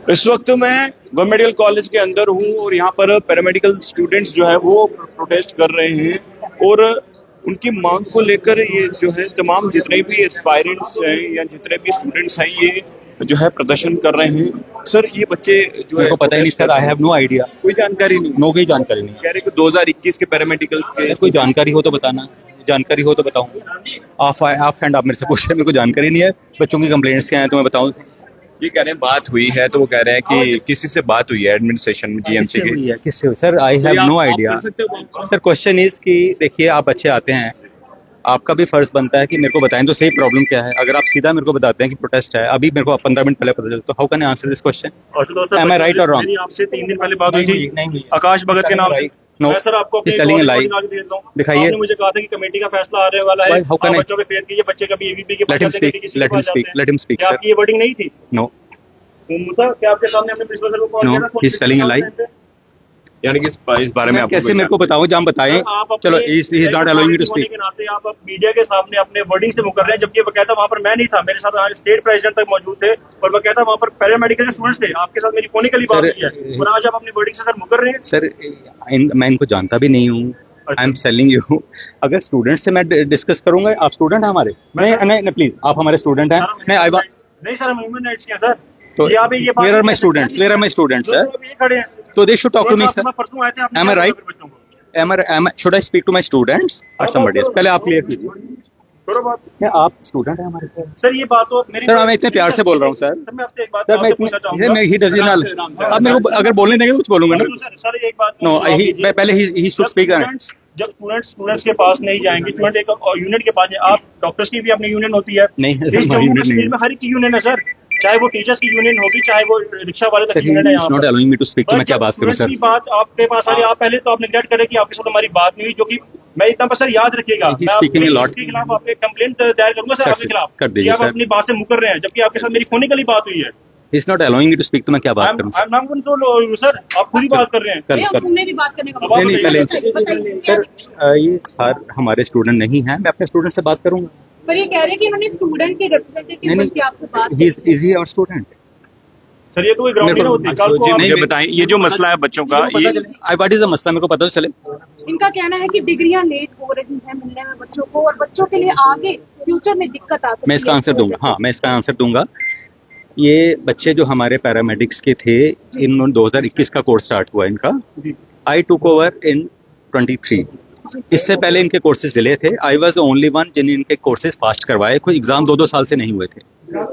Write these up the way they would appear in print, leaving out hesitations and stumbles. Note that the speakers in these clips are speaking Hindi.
इस वक्त मैं गवर्नमेंट मेडिकल कॉलेज के अंदर हूं और यहाँ पर पैरामेडिकल स्टूडेंट्स जो है वो प्रोटेस्ट कर रहे हैं और उनकी मांग को लेकर ये जो है तमाम जितने भी एस्पायरेंट्स हैं या जितने भी स्टूडेंट्स हैं ये जो है प्रदर्शन कर रहे हैं। सर ये बच्चे जो है मेरे को पता ही नहीं sir, I have no idea, कोई जानकारी नहीं, नो कोई जानकारी नहीं। कह रहे कि 2021 के पैरामेडिकल के कोई जानकारी हो तो बताना, जानकारी हो तो बताऊं। आप एंड आप मेरे से पूछ रहे हैं, मेरे को जानकारी नहीं है। बच्चों की कंप्लेंट्स क्या हैं तो मैं बताऊं। ये कह रहे हैं बात हुई है, तो वो कह रहे हैं कि किसी से बात हुई है एडमिनिस्ट्रेशन में जीएमसी के। किससे हुई sir? I have no idea sir. Question is कि देखिए आप बच्चे आते हैं, आपका भी फर्ज बनता है कि मेरे को बताएं तो सही प्रॉब्लम क्या है। अगर आप सीधा मेरे को बताते हैं कि प्रोटेस्ट है, अभी मेरे को 15 मिनट पहले पता चला, तो how can I answer this question? Am I right और रॉन्ग? आपसे 3 दिन पहले बात हुई थी नहीं, आकाश भगत के नाम से। नो, मैं सर आपको अपनी टेलिंग लाई। दिखाइए। आपने मुझे कहा था कि कमेटी का फैसला आने वाला है, How can I- बच्चों पे फेयर कीजिए, बच्चे कभी एबीपी के Let him speak, let him speak, let him speak, क्या sir. आपकी ये वर्डिंग नहीं थी? नो, क्या आपके सामने अपने प्रिंसिपल सर को कॉल No, किया था? he's telling a lie. यानी कि इस बारे में आपको कैसे कोई मेरे को बताओ, जब बताएं। चलो, he is not allowing me to speak. आप मीडिया के सामने अपने वर्डिंग से मुकर रहे हैं, जबकि वो कहता वहाँ पर मैं नहीं था, मेरे साथ आज स्टेट प्रेसिडेंट तक मौजूद थे और वो कहता वहाँ पर पैरामेडिकल के स्टूडेंट्स थे, आपके साथ मेरी फोनिकली बात हुई है और आज आप अपनी वर्डिंग से सर मुकर रहे हैं। सर मैं इनको जानता भी नहीं हूँ। I am selling you. अगर स्टूडेंट से मैं डिस्कस करूंगा, आप स्टूडेंट हैं हमारे? नहीं प्लीज, आप हमारे स्टूडेंट हैं। नहीं सर, हम ह्यूमन राइट्स के हैं सर। तो यहाँ पे ये where are my students, where are my students sir? ये खड़े हैं तो they should talk to me sir. परसों आए थे, आपने Am I right? बच्चों को। Am I should I speak to my students or somebody else? पहले आप क्लियर कीजिए। करो बात। क्या आप स्टूडेंट हैं हमारे? सर ये बात तो मेरी सर मैं इतने प्यार से बोल रहा हूँ सर। मैं आपसे एक बात सर मैं आपसे पूछना चाहूंगा। He does not. अब मेरे को अगर बोलने देंगे तो कुछ बोलूंगा ना। सर एक बात नो, पहले ही शुड स्पीक। जब स्टूडेंट्स के पास नहीं जाएंगे, स्टूडेंट एक यूनियन के पास जाए, आप डॉक्टर्स की भी अपनी यूनियन होती है। नहीं, इस जम्मू कश्मीर में हर एक की यूनियन है सर, चाहे वो टीचर्स की यूनियन होगी, चाहे वो रिक्शा वाले तक की यूनियन है। Not allowing me to speak. तो मैं क्या बात करूं सर? की बात आपके पास आ रही है, आप पहले तो आप नेगलेक्ट करें कि आपके साथ हमारी बात नहीं हुई, जो कि मैं इतना पर सर याद रखिएगा, मैं आपके खिलाफ आपके कंप्लेंट दायर करूंगा सर, आपके खिलाफ कर दीजिए आप अपनी बात से मुकर रहे हैं, जबकि आपके साथ मेरी फोनिकली बात हुई है। He's not allowing me to speak, तो मैं क्या बात करूं? I'm not going to tell you, sir, आप खुद ही बात कर रहे हैं। तुमने भी बात करने का नहीं पहले बताइए सर, ये सर हमारे स्टूडेंट नहीं हैं, मैं अपने स्टूडेंट से बात करूंगा। पर ये कह रहे हैं कि हमने स्टूडेंट के रिप्रेजेंटेटिव बन के आपसे बात is he our student? Sir ये तो कोई ग्राउंड नहीं होती, कल को मुझे बताएं ये जो मसला है बच्चों का, ये व्हाट इज द मसला, मेरे को पता तो चले। इनका कहना है कि डिग्रियां लेट हो रही हैं मिलने में बच्चों को, और बच्चों के लिए आगे फ्यूचर में दिक्कत आ सकती है। मैं इसका आंसर दूंगा। हाँ, मैं इसका आंसर दूंगा। ये बच्चे जो हमारे पैरामेडिक्स के थे, इन 2021 का कोर्स स्टार्ट हुआ इनका। आई टुक ओवर इन 23। इससे पहले इनके कोर्सेज डिले थे। आई वॉज ओनली वन जिन इनके कोर्सेज फास्ट करवाए। कोई एग्जाम 2-2 साल से नहीं हुए थे।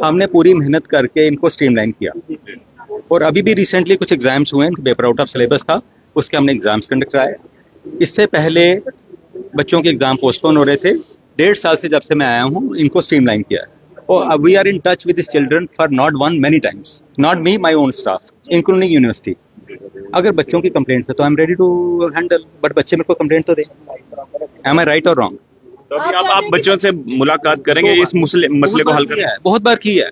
हमने पूरी मेहनत करके इनको स्ट्रीमलाइन किया और अभी भी रिसेंटली कुछ एग्जाम्स हुए, पेपर आउट ऑफ सिलेबस था, उसके हमने एग्जाम्स कंडक्ट कराए। इससे पहले बच्चों के एग्जाम पोस्टपोन हो रहे थे। 1.5 साल से जब से मैं आया हूँ इनको स्ट्रीमलाइन किया है और we are in touch with this children for not one many times, not me, my own staff including university. अगर बच्चों की कंप्लेंट है तो I am ready to handle, but बच्चे मेरे को कंप्लेंट तो दे। एम आई राइट और रॉन्ग? तो अभी आप बच्चों से मुलाकात करेंगे इस मसले को हल करने? बहुत बार की है।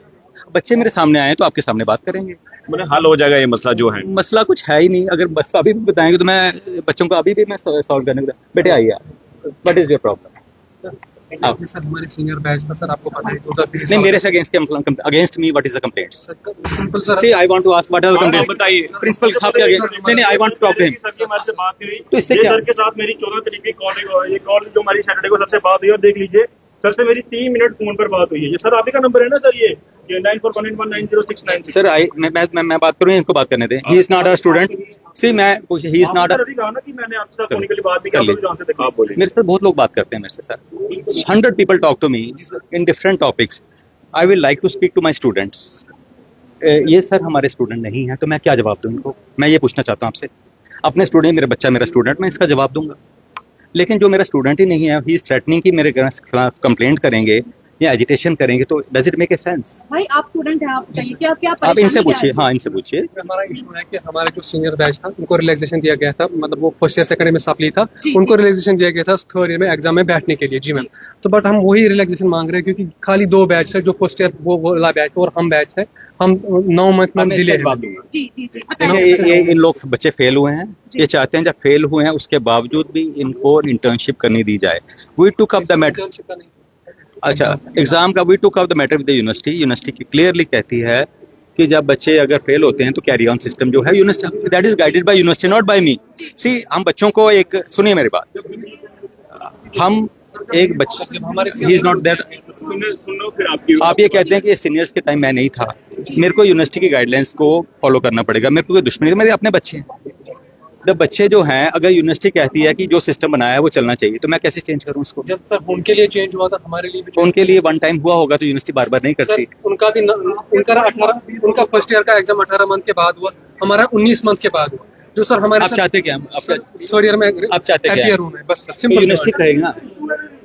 बच्चे मेरे सामने आए तो आपके सामने बात करेंगे, मतलब हल हो जाएगा ये मसला जो है। मसला कुछ है ही नहीं। अगर बस अभी भी बताएंगे तो मैं बच्चों को अभी भी मैं सॉल्व करने को। बेटे आइए आप, what is your problem? Sir हमारे सीनियर बैच था सर, आपको पता है 2023 नहीं, मेरे से against me what is the complaints? Simple sir, see I want to ask what are the complaints? बताइए। प्रिंसिपल साहब के अगेंस्ट? नहीं, I want to talk to him. Sir की हमारे से बात हुई, तो इससे ये क्या? सर के साथ मेरी 14 तारीख की कॉल, ये कॉल जो हमारी सैटरडे को सर से बात हुई, और देख लीजिए सर से मेरी 3 मिनट फोन पर बात हुई है। ये सर आप ही का नंबर है ना सर? ये 9419190696। सर मैं बात करूं, इनको बात करने दें। He is not a student. See मैं ही इज नॉट अ। अभी कहा ना कि मैंने आपसे फोनिकली बात भी की, आप जानते थे। आप बोलिए। मेरे से बहुत लोग बात करते हैं मेरे से sir. 100 people talk to me in different topics. I will like to speak to my students. ये सर हमारे स्टूडेंट नहीं है तो मैं क्या जवाब दूं इनको? मैं ये पूछना चाहता हूँ आपसे। अपने स्टूडेंट, मेरा बच्चा मेरा स्टूडेंट, मैं इसका जवाब दूंगा। लेकिन जो मेरा स्टूडेंट ही नहीं है, ही इज थ्रेटनिंग कि मेरे खिलाफ कंप्लेंट करेंगे या एजिटेशन करेंगे, तो does it make a sense? भाई आप स्टूडेंट हैं, आप बताइए क्या क्या आप इनसे पूछिए। हाँ, इनसे पूछिए। हमारा इशू है कि हमारे जो सीनियर बैच था उनको रिलैक्सेशन दिया गया था, मतलब वो फर्स्ट ईयर सेकंड ईयर में सप्ली था, उनको रिलैक्सेशन दिया गया था थर्ड ईयर में एग्जाम में बैठने के लिए। जी मैम, तो बट हम वही रिलैक्सेशन मांग रहे हैं क्योंकि खाली 2 बैच है, जो फर्स्ट ईयर वो वाला बैच और हम बैच है, हम 9 मंथ में डिले है। ये इन लोग बच्चे फेल हुए हैं, ये चाहते हैं जब फेल हुए हैं उसके बावजूद भी इनको इंटर्नशिप करनी दी जाए। We took up the matter. अच्छा, एग्जाम का we took up the matter with the university. University clearly कहती है कि जब बच्चे अगर फेल होते हैं तो कैरी ऑन सिस्टम जो है university, that is guided by university, not by me. See, हम बच्चों को एक, सुनिए मेरी बात, हम एक बच्चे, ही इज नॉट दैट, सुनो फिर आपकी आप ये कहते हैं कि सीनियर्स के टाइम मैं नहीं था, मेरे को यूनिवर्सिटी की गाइडलाइंस को फॉलो करना पड़ेगा, मेरे को कोई दुश्मनी नहीं, मेरे अपने बच्चे हैं। जब बच्चे जो हैं, अगर यूनिवर्सिटी कहती है कि जो सिस्टम बनाया है वो चलना चाहिए, तो मैं कैसे चेंज करूं उसको? जब सर उनके लिए चेंज हुआ था, हमारे लिए भी तो उनके लिए वन टाइम हुआ होगा, तो यूनिवर्सिटी बार बार नहीं सर, करती। उनका भी उनका फर्स्ट ईयर का एग्जाम 18 मंथ के बाद हुआ, हमारा 19 मंथ के बाद हुआ। जो सर हमारे आप चाहते क्या? थर्ड ईयर में आप चाहते क्या? हैप्पियर हूं मैं, बस सर तो सिंपल यूनिवर्सिटी कहेगा,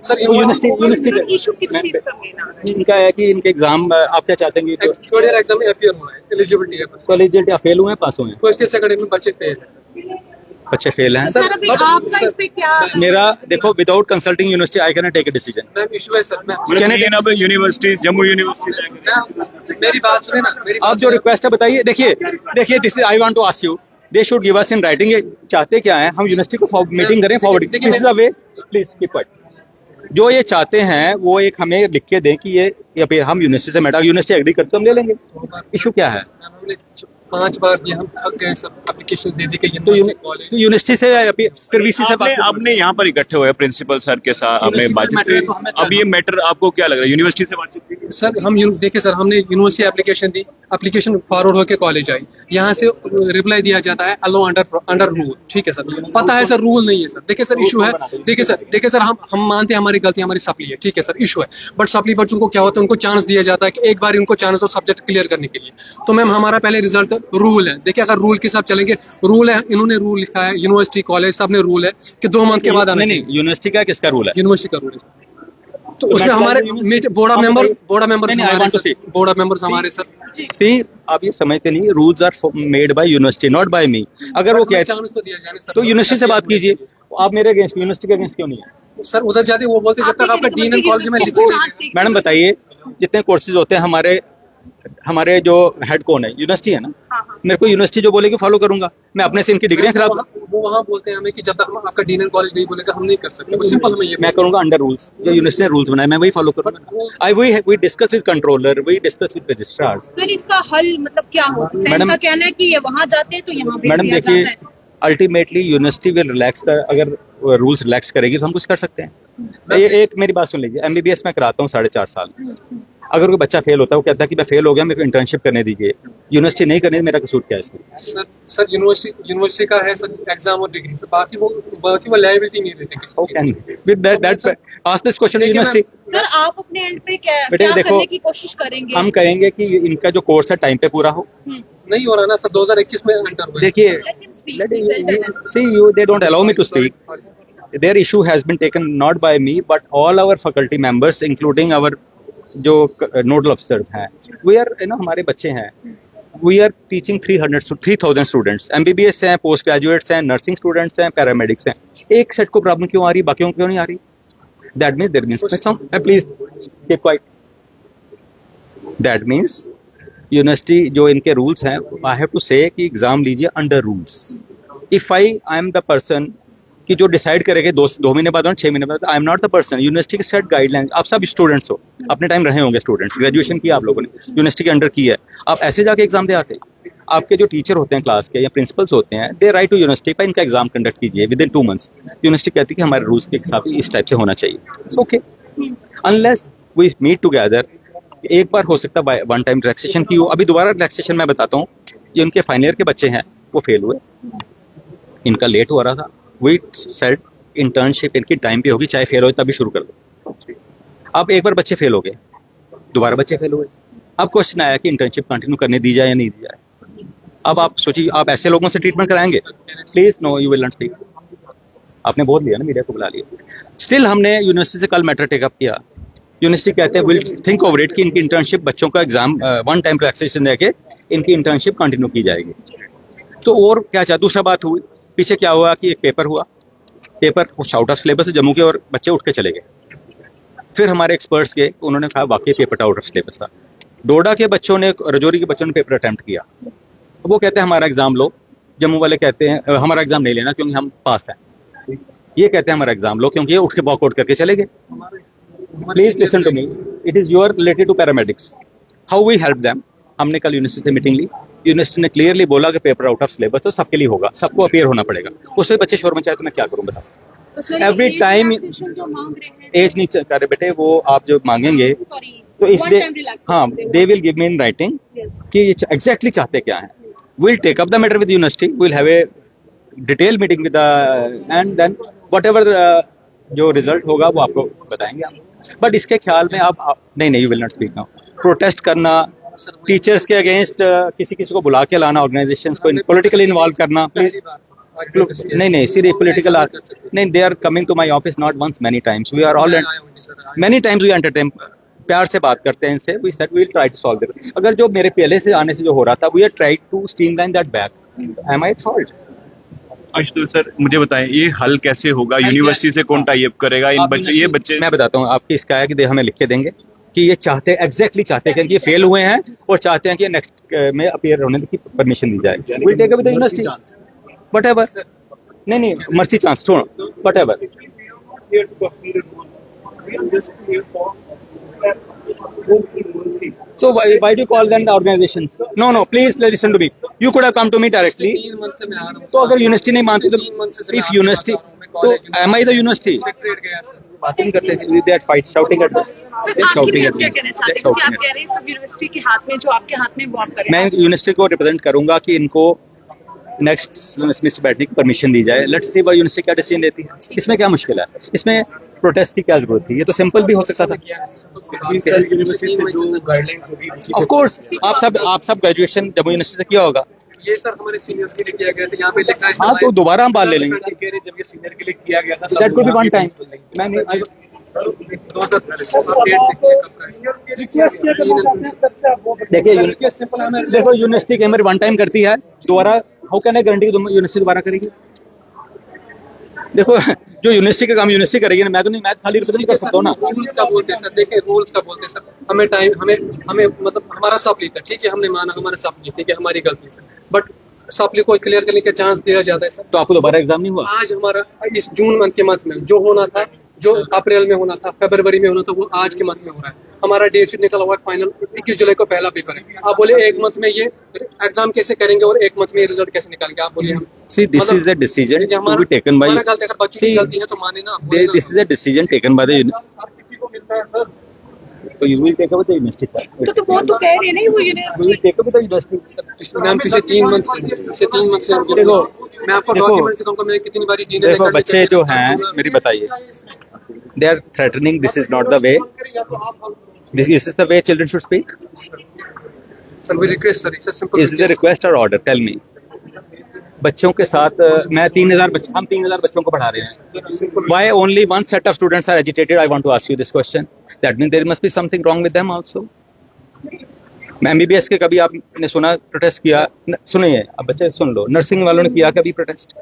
सर यूनिवर्सिटी इशू किस चीज का मेन आ रहा है? इनका है कि इनके एग्जाम, आप क्या चाहते हैं कि थर्ड ईयर एग्जाम में हैप्पियर होना है, एलिजिबिलिटी है बस। कॉलेज या फेल हुए हैं, पास हुए हैं? फर्स्ट ईयर सेकंड ईयर में बच्चे फेल है। बच्चे फेल हैं। सर अभी आपका इस पे क्या मेरा देखो, without consulting university I can take a decision. Ma'am issue है सर, मैं अब यूनिवर्सिटी, जम्मू यूनिवर्सिटी मेरी बात सुने ना, मेरी आप जो रिक्वेस्ट है बताइए। देखिए this is, I want to ask you, they should give us in writing, ये चाहते क्या है, हम यूनिवर्सिटी को मीटिंग करें, forward, this is the way, please keep quiet. जो ये चाहते हैं वो एक हमें लिख के दें कि ये, या फिर हम यूनिवर्सिटी से मैटर, यूनिवर्सिटी एग्री करते हम ले लेंगे। इशू क्या है? हमने 5 बार दिया, हम थक गए, सब एप्लीकेशन दे दी कि तो यूनिवर्सिटी से या फिर वीसी से बात आपने यहाँ पर इकट्ठे हुए प्रिंसिपल सर के साथ, आपने बातचीत की। तो हमें अब ये मैटर आपको क्या लग रहा है, यूनिवर्सिटी से बातचीत की? सर हम देखिए सर, हमने यूनिवर्सिटी एप्लीकेशन दी, एप्लीकेशन फॉरवर्ड होकर कॉलेज आई, यहाँ से रिप्लाई दिया जाता है अलो अंडर रूल। ठीक है सर, पता है सर रूल नहीं है सर। देखिए सर इशू है, देखिए सर हम मानते हैं हमारी गलती, हमारी सप्ली है, ठीक है सर, इशू है, बट सप्ली बच्चों को क्या होता है, उनको चांस दिया जाता है कि एक बार उनको चांस दो सब्जेक्ट क्लियर करने के लिए। तो मैम हमारा पहले रिजल्ट रूल है, देखिए अगर रूल के साथ चलेंगे, रूल है, इन्होंने रूल लिखा है, यूनिवर्सिटी कॉलेज सब ने रूल है कि 2 मंथ के बाद आना नहीं, यूनिवर्सिटी का किसका रूल है? यूनिवर्सिटी का रूल है। तो उसमें हमारे बोर्ड मेंबर्स हमारे सर, सी, आप ये समझते नहीं, rules are made by university, not by me. अगर वो कहते चांस तो दिया जाने सर, तो यूनिवर्सिटी से बात कीजिए। आप मेरे अगेंस्ट, यूनिवर्सिटी के अगेंस्ट क्यों नहीं है? सर उधर जाते वो बोलते जब तक आपका डीन एंड कॉलेज में लिखी। मैडम बताइए, जितने कोर्सेज होते हैं हमारे जो हेड कौन है? यूनिवर्सिटी है ना। मेरे को यूनिवर्सिटी जो बोलेगी फॉलो करूंगा, मैं अपने से इनकी डिग्रियां खराब, वो वहाँ बोलते हैं हमें कि जब तक आपका डीन एंड कॉलेज नहीं बोलेगा हम नहीं कर सकते। वो सिंपल में ये मैं करूंगा अंडर रूल्स, जो यूनिवर्सिटी ने रूल्स बनाए मैं वही फॉलो करूंगा। We discuss with controller, we discuss with registrar. Sir इसका हल मतलब क्या हो सकता है? मैडम, इनका कहना है कि ये वहाँ जाते हैं तो यहाँ भेज मैडम दिया देखिए, जाता है। अल्टीमेटली यूनिवर्सिटी विल रिलैक्स, अगर रूल्स रिलैक्स करेगी तो हम कुछ कर सकते हैं। ये एक मेरी बात सुन लीजिए, एमबीबीएस में कराता हूँ 4.5 साल। अगर कोई बच्चा फेल होता है, वो कहता है कि मैं फेल हो गया, मेरे को इंटर्नशिप करने दीजिए, यूनिवर्सिटी नहीं करने, मेरा कसूर क्या है इसमें? सर यूनिवर्सिटी का है सर एग्जाम और डिग्री, सर बाकी वो लायबिलिटी नहीं देते किसी हाउ की। Can with that ask this question university. Sir आप अपने एंड पे क्या बेटे देखो, करने की कोशिश करेंगे? हम कहेंगे कि इनका जो कोर्स है टाइम पे पूरा हो। नहीं हो रहा ना सर, 2021 में एंटर हुए। देखिए, Let him speak. see you, they don't allow me to speak. Their issue has been taken not by me but all our faculty members including our जो नोडल अफसर हैं, we are, हमारे बच्चे हैं, we are teaching 3,000 students, MBBS हैं, पोस्ट ग्रेजुएट्स हैं, नर्सिंग स्टूडेंट्स हैं, पैरामेडिक्स हैं। एक सेट को प्रॉब्लम क्यों आ रही, बाकियों को क्यों नहीं आ रही? That means there means please keep quiet. That means university जो इनके रूल्स हैं, आई हैव टू से कि एग्जाम लीजिए under rules. If I am the person कि जो डिसाइड करेंगे 2 महीने बाद और 6 महीने बाद, I am not the person. University के सेट गाइडलाइंस, आप सब स्टूडेंट्स हो, अपने टाइम रहे होंगे स्टूडेंट्स, ग्रेजुएशन किया आप लोगों ने, यूनिवर्सिटी के अंडर की है, आप ऐसे जाके एग्जाम दे आते? आपके जो टीचर होते हैं क्लास के या प्रिंसिपल्स होते हैं, दे राइट टू यूनिवर्सिटी पर इनका एग्जाम कंडक्ट कीजिए विद इन 2 मंथ्स। यूनिवर्सिटी कहती है कि हमारे रूल्स के हिसाब से इस टाइप से होना चाहिए, it's okay, unless we meet together. एक बार हो सकता है वन टाइम रिलैक्सेशन की हो। अभी दोबारा रिलैक्सेशन मैं बताता हूँ, ये उनके फाइनल ईयर के बच्चे हैं, वो फेल हुए, इनका लेट हो रहा था, वी सेड इंटर्नशिप इनकी टाइम पे होगी, चाहे फेल हो तभी शुरू कर दो। अब एक बार बच्चे फेल हो गए, दोबारा बच्चे फेल हुए, अब क्वेश्चन आया कि इंटर्नशिप कंटिन्यू करने दी जाए या नहीं दी जाए। अब आप सोचिए, आप ऐसे लोगों से ट्रीटमेंट कराएंगे? Please no, you will not speak. आपने बोल लिया ना, मीडिया को बुला लिया। स्टिल हमने यूनिवर्सिटी से कल मैटर टेकअप किया, यूनिवर्सिटी कहते हैं विल थिंक ओवर इट कि इनकी इंटर्नशिप, बच्चों का एग्जाम वन टाइम रिलैक्सेशन देके इनकी इंटर्नशिप कंटिन्यू की जाएगी। तो और क्या चाह, दूसरा बात हुई, पीछे क्या हुआ कि एक पेपर हुआ, पेपर कुछ आउट ऑफ सिलेबस है, जम्मू के, और बच्चे उठ के चले गए। फिर हमारे एक्सपर्ट्स गए, उन्होंने कहा वाकई पेपर आउट ऑफ सिलेबस था। डोडा के बच्चों ने, रजौरी के बच्चों ने पेपर अटेम्प्ट किया, वो कहते हैं हमारा एग्जाम लो, जम्मू वाले कहते हैं हमारा एग्जाम नहीं लेना क्योंकि हम पास हैं। ये कहते हैं हमारा एग्जाम लो क्योंकि ये उठ के वॉकआउट करके चले गए। Please listen to me, it is your related to paramedics, how we help them. हमने कल यूनिवर्सिटी से मीटिंग ली, यूनिवर्सिटी ने क्लियरली बोला कि पेपर आउट ऑफ सिलेबस तो सबके लिए होगा, सबको अपीयर होना पड़ेगा। उससे बच्चे शोर मचाए तो मैं क्या करूं बताओ। तो सर Every ये time- relaxation जो मांग रहे हैं एज नहीं कर रहे बेटे, वो आप जो मांगेंगे सॉरी तो इस one दे time relaxation हाँ they they will give me in writing Yes. कि ये एग्जैक्टली चाहते क्या हैं। Will take up the matter with university, will have a detail meeting with and then whatever जो रिजल्ट होगा वो आपको बताएंगे हम। बट इसके ख्याल में आप नहीं you will not speak now. Protest करना, टीचर्स के अगेंस्ट किसी किसी को बुला के लाना, ऑर्गेनाइजेशंस को पॉलिटिकली इन्वॉल्व करना, प्लीज नहीं सीरियस पॉलिटिकल नहीं, they are coming to my office not once, many times we are all many times we entertain, प्यार से बात करते हैं इनसे, we said we will try to solve it. अगर जो मेरे पहले से आने से जो हो रहा था, we are try to streamline that back. Am I solve? Ashutosh sir मुझे बताएं ये हल कैसे होगा, यूनिवर्सिटी से कौन टाई अप करेगा, इन बच्चे ये बच्चे मैं बताता हूँ आपकी, इसका है कि दे हमें लिख के देंगे कि ये चाहते एग्जैक्टली चाहते हैं कि ये फेल हुए हैं और चाहते हैं कि नेक्स्ट में अपीयर होने की परमिशन दी जाए। Will take up with the university whatever, नहीं मर्सी चांस छोड़ो whatever. So why do you call them the organization? No, please listen to me. You could have come to me directly. 3 month से मैं आ रहा हूँ। तो अगर यूनिवर्सिटी नहीं मानती तो 3 मंथ से if यूनिवर्सिटी तो am I the university? Secretary गया सर। बात नहीं करते थे, they are fight shouting at us. Sir They're आपकी shouting बात at क्या me. कहना चाहते They're हैं कि आप shouting at कह रहे हैं सब यूनिवर्सिटी के हाथ में, जो आपके हाथ में वॉक करे। मैं यूनिवर्सिटी को रिप्रेजेंट करूंगा कि इनको नेक्स्ट सेमेस्टर बैठने की परमिशन दी जाए। लेट्स सी वो यूनिवर्सिटी क्या डिसीजन लेती है, इसमें क्या मुश्किल है, इसमें प्रोटेस्ट की क्या जरूरत थी, ये तो सिंपल भी हो सकता था। यूनिवर्सिटी से जो गाइडलाइन होगी ऑफ कोर्स आप सब ग्रेजुएशन जम्मू यूनिवर्सिटी से किया होगा, ये सर हमारे सीनियर्स के लिए किया गया था, यहाँ पे लिखा है हाँ तो दोबारा हम बात ले लेंगे। जब ये सीनियर के लिए किया गया था that could be one time. मैं देखो यूनिवर्सिटी के वन टाइम करती है, दोबारा how can I guarantee university दोबारा करेगी? देखो जो यूनिवर्सिटी का काम यूनिवर्सिटी करेगी ना, मैं तो नहीं, मैं खाली रिप्रेजेंट कर सकता हूँ ना। रूल्स का बोलते हैं सर, देखिए रूल्स का बोलते हैं सर, हमें टाइम हमें मतलब हमारा सप्ली था, ठीक है हमने माना हमारा सप्ली, ठीक है हमारी गलती सर, बट सप्ली को क्लियर करने का चांस दिया जाता है सर। तो आपको दोबारा एग्जाम नहीं हुआ? आज हमारा इस जून मंथ के मंथ में जो होना था, जो अप्रैल में होना था, फरवरी में होना था, वो आज के मंथ में हो रहा है। हमारा डेट शीट निकला हुआ है फाइनल, 21 जुलाई को पहला पेपर है। आप बोले एक मंथ में ये एग्जाम कैसे करेंगे और एक मंथ में रिजल्ट कैसे निकालेंगे? आप बोलिए हम See, this is a decision to be taken by. हमारा गलती, अगर बच्चों की See, गलती है तो माने ना, बोले ना। this is a decision taken by the university. So you will take up with the university. तो वो तो कह रहे हैं ना वो You will university take up with the university. Ma'am पिछले 3 मंथ से देखो, मैं आपको देखो, डॉक्यूमेंट दिखाऊंगा, मैं कितनी बारी डीने देखो बच्चे जो हैं मेरी बताइए, they are threatening, this is not the way, this is the way children should speak. Sir we request sir, it's simple Is it a request or order? Tell me. बच्चों के साथ मैं 3000 हम 3000 बच्चों को पढ़ा रहे हैं। Why only one set of students are agitated? I want to ask you this question. That means there must be something wrong with them also. मैं MBBS के कभी आपने सुना प्रोटेस्ट किया? सुनिए अब बच्चे सुन लो, नर्सिंग वालों ने किया कभी protest?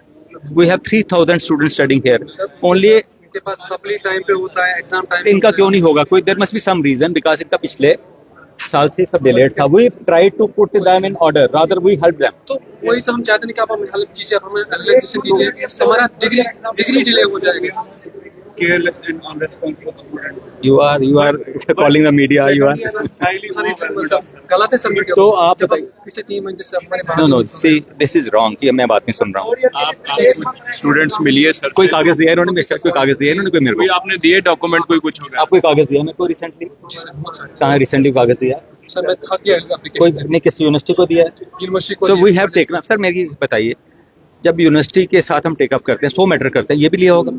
We have 3000 students studying here. Only इनके पास सप्ली टाइम पे होता है, एग्जाम टाइम इनका क्यों नहीं होगा? कोई there must be some reason, because इनका पिछले साल से सब डिलेड था। We try to put them in order, rather we help them. तो वही तो हम चाहते हैं कि आप हमें हेल्प कीजिए, आप हमें रिलैक्सेशन दीजिए, हमारा डिग्री डिले हो जाएगा। careless and unresponsible student. You are calling the media. You are. Sir गलत है सर मीडिया। तो आप जब बताइए। पिछले 3 महीने से हमारे No. See, this is wrong कि मैं बात नहीं सुन रहा हूँ। आप स्टूडेंट्स मिलिए सर कोई कागज दिया है इन्होंने? बेशक कोई कागज दिया है इन्होंने, कोई मेरे कोई को आपने दिए डॉक्यूमेंट, कोई कुछ हो गया? आपको कागज दिया मेरे को रिसेंटली? जी सर, बहुत सारे कहाँ रिसेंटली कागज दिया? सर मैं खा दिया कोई एप्लीकेशन नहीं, किस यूनिवर्सिटी को दिया है? यूनिवर्सिटी को। So we have taken up. Sir मेरी बताइए, जब यूनिवर्सिटी के साथ हम टेकअप करते हैं, 100 मैटर करते हैं, ये भी लिया होगा।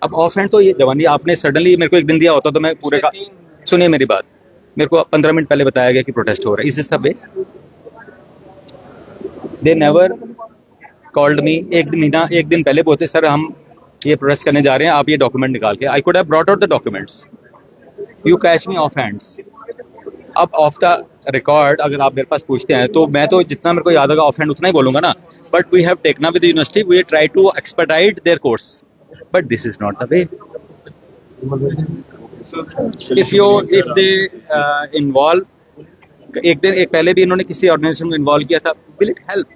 अब ऑफ हैंड तो ये जवानी आपने सडनली मेरे को एक दिन दिया होता तो मैं पूरे का, सुनिए मेरी बात, मेरे को 15 मिनट पहले बताया गया कि प्रोटेस्ट हो रहा है, इस सब वे दे नेवर कॉल्ड मी। एक दिन पहले बोलते सर हम ये प्रोटेस्ट करने जा रहे हैं, आप ये डॉक्यूमेंट निकाल के। I could have brought out the documents, you catch me of hands. अब ऑफ द रिकॉर्ड अगर आप मेरे पास पूछते हैं तो मैं तो जितना मेरे को याद होगा ऑफ हैंड उतना ही बोलूंगा ना। But we have taken up with the university, we try to expertise their course, but this is not the way. if they involve एक पहले भी इन्होंने किसी ऑर्गेनाइजेशन को इन्वॉल्व किया था, will it help?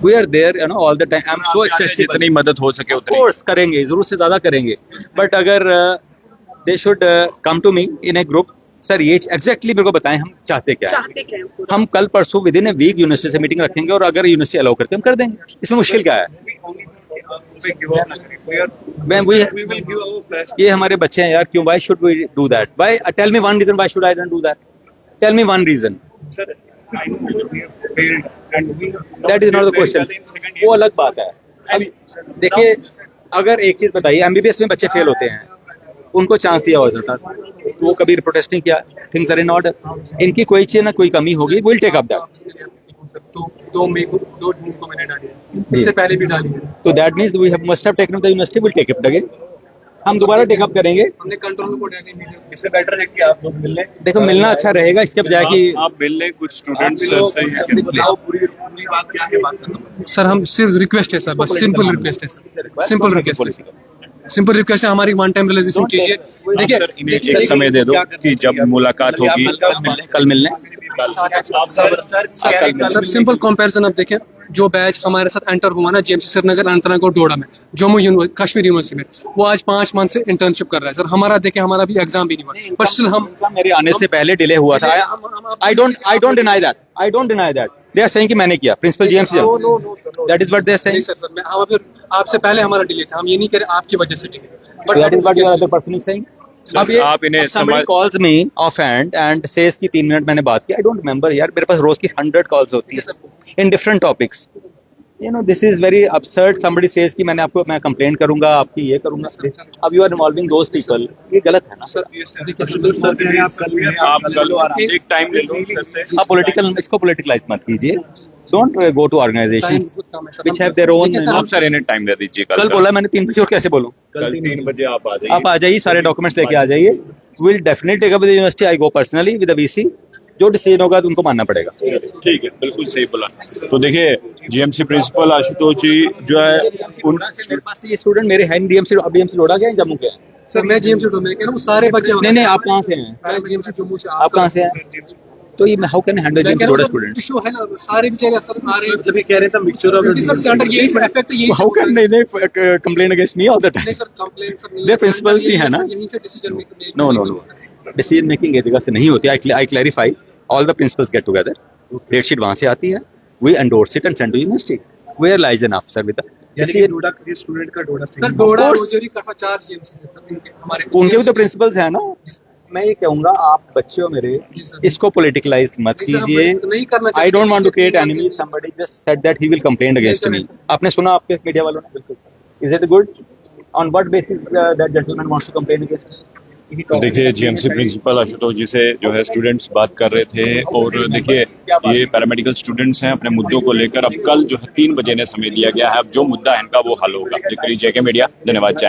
We are there, you know, all the time. I'm so accessible. जितनी मदद हो सके Of उतनी। course करेंगे, जरूर से ज्यादा करेंगे, बट अगर they should come to me in a group sir ये एग्जैक्टली मेरे को बताएं हम चाहते क्या है। चाहते क्या है पूरा? हम कल परसों within a week university से मीटिंग रखेंगे और अगर यूनिवर्सिटी अलाउ करते हम कर देंगे, इसमें मुश्किल क्या है। ये हमारे बच्चे हैं यार, क्यों, why should we do that, why, tell me one reason why should I do that, tell me one reason. That is not the question, वो अलग बात है। अब देखिए, अगर एक चीज बताइए, एमबीबीएस में बच्चे फेल होते हैं, उनको चांस दिया हो जाता तो वो कभी प्रोटेस्टिंग किया, थिंग्स आर इन ऑर्डर। इनकी कोई चीज ना कोई कमी होगी, विल टेक अप दैट। तो 2 जून को मैंने डाली है, इससे पहले भी डाली है। तो that means we have must have taken the university, will take up again, हम दोबारा टेकअप करेंगे। हमने कंट्रोल को डाली मीटिंग, इससे बेटर है कि आप लोग मिल लें। देखो मिलना अच्छा रहेगा, इसके बजाय कि आप मिल लें कुछ स्टूडेंट्स पूरी बात क्या है, बात करना। सर हम सिर्फ रिक्वेस्ट है सर, बस सिंपल रिक्वेस्ट है सर, सिंपल रिक्वेस्ट है, सिंपल रिक्वेस्ट है हमारी, वन टाइम रियलाइजेशन कीजिए। देखिए इन्हें एक समय दे दो कि जब मुलाकात होगी कल मिलने सर सिंपल कंपैरिजन आप देखें, जो बैच हमारे साथ एंटर हुआ ना जेएमसी श्रीनगर, अनंतनाग और डोडा में, जम्मू कश्मीर यूनिवर्सिटी में, वो आज 5 मंथ से इंटर्नशिप कर रहा है सर। हमारा देखें, हमारा भी एग्जाम भी नहीं हुआ, बट स्टिल हम, मेरे आने से पहले डिले हुआ था। I don't deny that, they are saying कि मैंने किया, principal GMC, that is what they are saying. Sir हम अभी आपसे पहले हमारा डिले था, हम ये नहीं कह रहे आपकी वजह से delay, but that is what your other person is saying. अब ये आप इन्हें somebody calls me off hand and says कि 3 मिनट मैंने बात की, I don't remember यार, मेरे पास रोज की 100 कॉल्स होती है in different topics, you know, this is very absurd। somebody says कि मैं कंप्लेंट करूंगा, आपकी ये करूंगा, अब you are involving those people, ये गलत है ना सर। आप कल एक टाइम ले लो सर से। आप इसको पॉलिटिकलाइज मत कीजिए, don't go to organisations which have their own. आप सर इन्हें टाइम दे दीजिए। कल बोला मैंने 3 बजे, और कैसे बोलूं? कल 3 बजे आप आ जाइए। आप आ जाइए, सारे डॉक्यूमेंट्स लेके आ जाइए, will definitely take up with university, I go personally with the VC, जो डिसीजन होगा तो उनको मानना पड़ेगा। ठीक है, बिल्कुल सही बोला। तो देखिए जीएमसी प्रिंसिपल आशुतोष जी जो है मेरे पास ये स्टूडेंट मेरे हैं डीएमसी, अब डीएमसी डोडा गए, जम्मू के हैं सर, मैं जीएमसी डोडा में कह रहा हूं, सारे बच्चे नहीं आप कहाँ से हैं? मैं जीएमसी जम्मू से। आप कहाँ से हैं? तो ये how can handle GMC Doda students? Issue है ना, सारे बेचारे सर आ रहे हैं, जब ये कह रहे थे मिक्सचर ऑफ सर सेंटर यही इफेक्ट यही। How can they complain against me all the time? नहीं सर, कंप्लेंट सर नहीं, Their principals भी है ना? यहीं से decision making. No, decision making एक जगह से नहीं होती। I clarify, all the principals get together, date sheet वहां से आती है, we endorse it and send to university, where lies an officer with Doda के स्टूडेंट का डोडा सर, डोडा रोजरी कटवा 4 जीएमसी से सर, हमारे उनके भी तो प्रिंसिपल्स है ना। मैं ये कहूंगा, आप बच्चे हो मेरे, इसको पॉलिटिकलाइज मत कीजिए। नहीं करना I don't want to create enemy, somebody just said that he will complain against me। आपने सुना आपके मीडिया वालों ने? बिल्कुल। Is it good? On what basis that gentleman wants to complain against me? तो देखिए जीएमसी प्रिंसिपल आशुतोष जी से जो है स्टूडेंट्स बात कर रहे थे, और देखिए ये पैरामेडिकल स्टूडेंट्स हैं, अपने मुद्दों को लेकर अब कल जो है 3 बजे ने समय दिया गया है, अब जो मुद्दा है इनका वो हल होगा। देखिए जेके मीडिया, धन्यवाद।